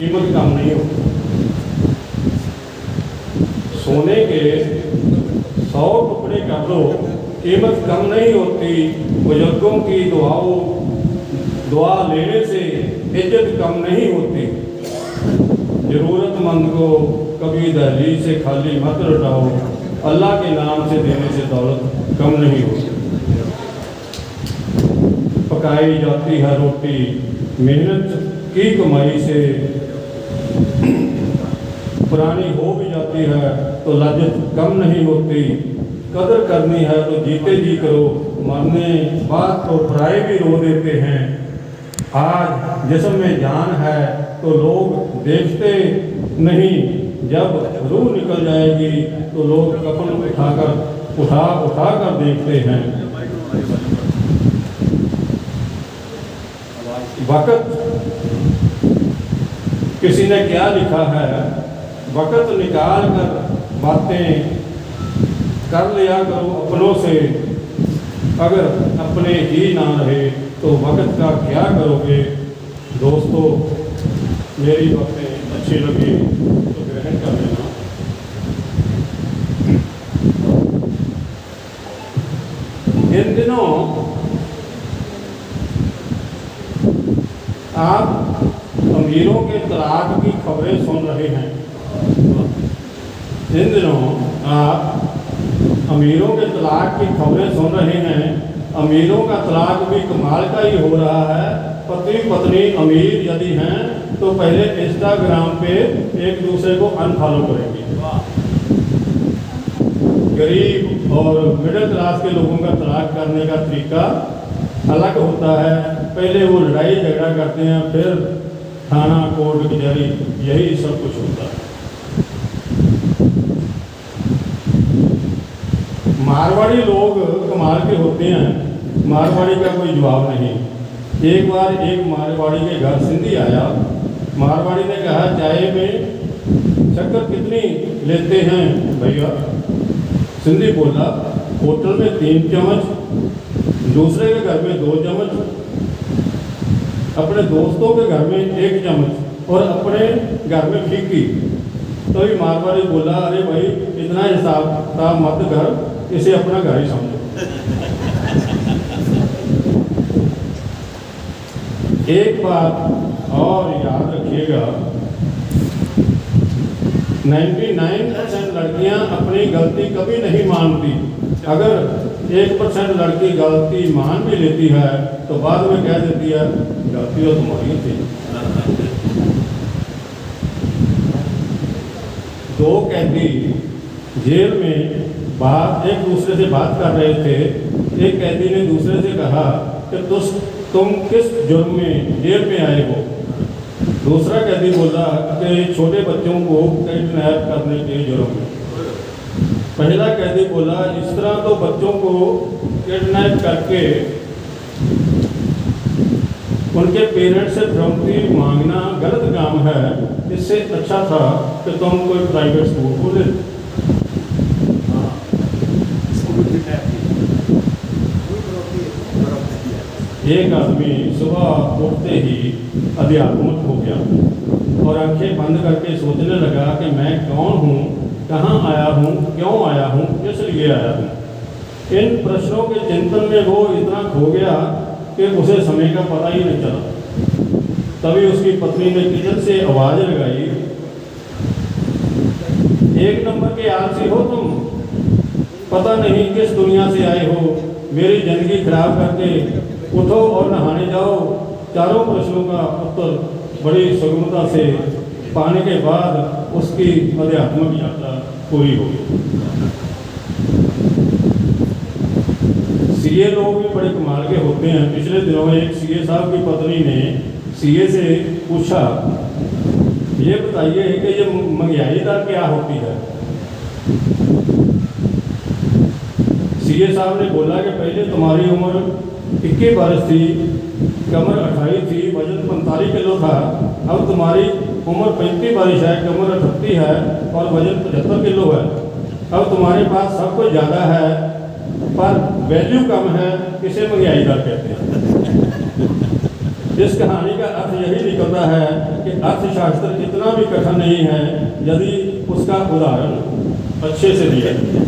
कीमत कम नहीं होती। सोने के 100 टुकड़े कर लो, कीमत कम नहीं होती। बुजुर्गों की दुआ लेने से इज्जत कम नहीं होती। ज़रूरतमंद को कभी दहलीज से खाली मत लौटाओ, अल्लाह के नाम से देने से दौलत कम नहीं होती। पकाई जाती है रोटी मेहनत की कमाई से, पुरानी हो भी जाती है तो लज्जत कम नहीं होती। कदर करनी है तो जीते जी करो, मरने बाद तो पराए भी रो देते हैं। आज जिस्म में जान है तो लोग देखते नहीं, जब रूह निकल जाएगी तो लोग कफन उठा कर देखते हैं। वक़्त किसी ने क्या लिखा है, वक़्त निकाल कर बातें कर लिया करो अपनों से, अगर अपने ही ना रहे तो वक़्त का क्या करोगे। दोस्तों, मेरी बातें अच्छी लगी तो ग्रहण कर लेना। इन दिनों आप अमीरों के तलाक की खबरें सुन रहे हैं। इन दिनों आप अमीरों के तलाक की खबरें सुन रहे हैं। अमीरों का तलाक भी कमाल का ही हो रहा है। पति पत्नी अमीर यदि हैं तो पहले इंस्टाग्राम पे एक दूसरे को अनफॉलो करेंगे। गरीब और मिडिल क्लास के लोगों का तलाक करने का तरीका अलग होता है। पहले वो लड़ाई झगड़ा करते हैं, फिर थाना कोर्ट कचहरी, यही सब कुछ होता है। मारवाड़ी लोग कमाल के होते हैं, मारवाड़ी का कोई जवाब नहीं। एक बार एक मारवाड़ी के घर सिंधी आया। मारवाड़ी ने कहा, चाय में शक्कर कितनी लेते हैं भैया? सिंधी बोला, होटल में 3 चम्मच, दूसरे के घर में 2 चम्मच, अपने दोस्तों के घर में 1 चम्मच और अपने घर में फीकी। तो ये मारवाड़ी बोला, अरे भाई इतना हिसाब किताब मत कर, इसे अपना घर ही समझो। एक बात और याद रखिएगा, 99% लड़कियां अपनी गलती कभी नहीं मानती। अगर 1% लड़की गलती मान भी लेती है तो बाद में कह देती है, गलती तो तुम्हारी थी। 2 कैदी जेल में एक दूसरे से बात कर रहे थे। एक कैदी ने दूसरे से कहा कि तुम किस जुर्म में जेल में आए हो? दूसरा कैदी बोला कि छोटे बच्चों को किडनैप करने के जुर्म में। पहला कैदी बोला, इस तरह तो बच्चों को किडनैप करके उनके पेरेंट्स से फिरौती मांगना गलत काम है। इससे अच्छा था कि तुम कोई प्राइवेट स्कूल खोले। एक आदमी सुबह उठते ही अध्यात्मक हो गया और आंखें बंद करके सोचने लगा कि मैं कौन हूँ, कहाँ आया हूँ, क्यों आया हूँ, किस लिए आया हूँ। इन प्रश्नों के चिंतन में वो इतना खो गया कि उसे समय का पता ही नहीं चला। तभी उसकी पत्नी ने किचन से आवाज़ लगाई, 1 नंबर के आलसी हो तुम, पता नहीं किस दुनिया से आए हो, मेरी ज़िंदगी खराब करके उठो और नहाने जाओ। चारों प्रश्नों का उत्तर बड़ी सुगमता से पाने के बाद उसकी आध्यात्मिक यात्रा पूरी हो गई। सीए लोग भी बड़े कमाल के होते हैं। पिछले दिनों में एक सीए साहब की पत्नी ने सीए से पूछा, ये बताइए कि ये महंगाई दर क्या होती है? सीए साहब ने बोला कि पहले तुम्हारी उम्र 21 वर्ष थी, कमर 28 थी, वजन 45 किलो था। अब तुम्हारी उम्र 35 वर्ष है, कमर 38 है और वजन 75 किलो है। अब तुम्हारे पास सब कुछ ज़्यादा है पर वैल्यू कम है। किसे महंगाई दर कहते हैं? इस कहानी का अर्थ यही निकलता है कि अर्थशास्त्र इतना भी कठिन नहीं है यदि उसका उदाहरण अच्छे से दिया जाए।